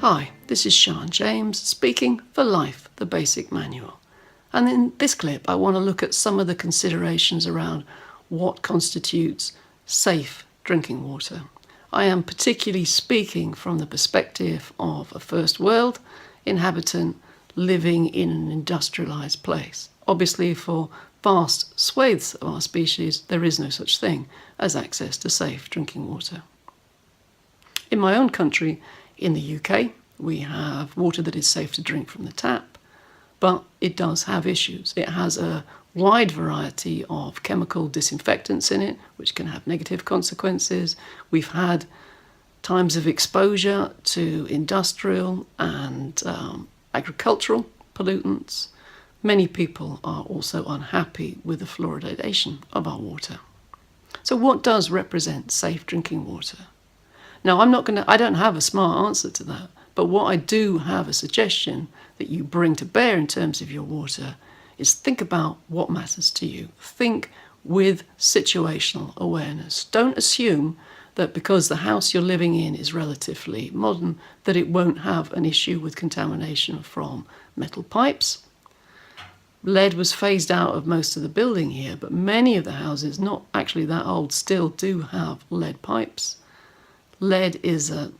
Hi, this is Sian James speaking for Life, the Basic Manual. And in this clip, I want to look at some of the considerations around what constitutes safe drinking water. I am particularly speaking from the perspective of a first world inhabitant living in an industrialised place. Obviously, for vast swathes of our species, there is no such thing as access to safe drinking water. In my own country, in the UK, we have water that is safe to drink from the tap, but it does have issues. It has a wide variety of chemical disinfectants in it, which can have negative consequences. We've had times of exposure to industrial and agricultural pollutants. Many people are also unhappy with the fluoridation of our water. So what does represent safe drinking water? Now, I don't have a smart answer to that, but what I do have a suggestion that you bring to bear in terms of your water is think about what matters to you. Think with situational awareness. Don't assume that because the house you're living in is relatively modern, that it won't have an issue with contamination from metal pipes. Lead was phased out of most of the building here, but many of the houses, not actually that old, still do have lead pipes. Lead is a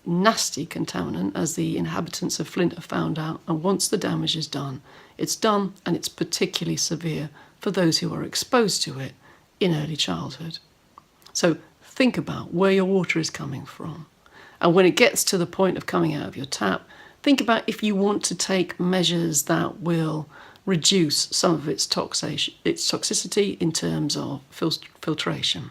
nasty contaminant, as the inhabitants of Flint have found out, and once the damage is done, it's done, and it's particularly severe for those who are exposed to it in early childhood. So think about where your water is coming from. And when it gets to the point of coming out of your tap, think about if you want to take measures that will reduce some of its toxicity in terms of filtration.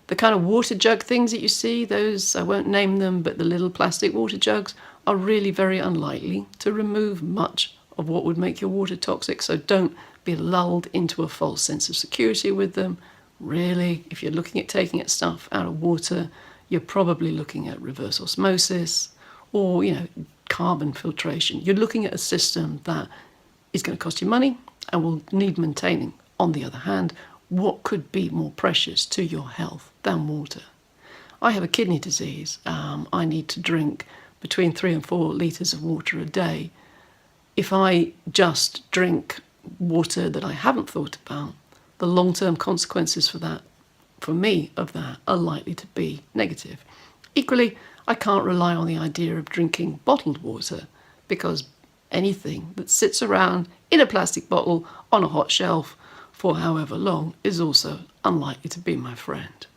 The kind of water jug things that you see, those, I won't name them, but the little plastic water jugs are really very unlikely to remove much of what would make your water toxic, so don't be lulled into a false sense of security with them. Really, if you're looking at taking stuff out of water, you're probably looking at reverse osmosis or, carbon filtration. You're looking at a system that is going to cost you money and will need maintaining. On the other hand, what could be more precious to your health than water? I have a kidney disease. I need to drink between 3 and 4 litres of water a day. If I just drink water that I haven't thought about, the long-term consequences for that are likely to be negative. Equally, I can't rely on the idea of drinking bottled water, because anything that sits around in a plastic bottle on a hot shelf for however long is also unlikely to be my friend.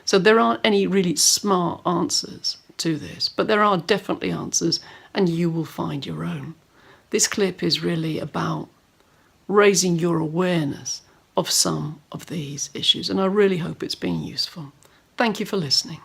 So there aren't any really smart answers to this, but there are definitely answers, and you will find your own. This clip is really about raising your awareness of some of these issues, and I really hope it's been useful. Thank you for listening.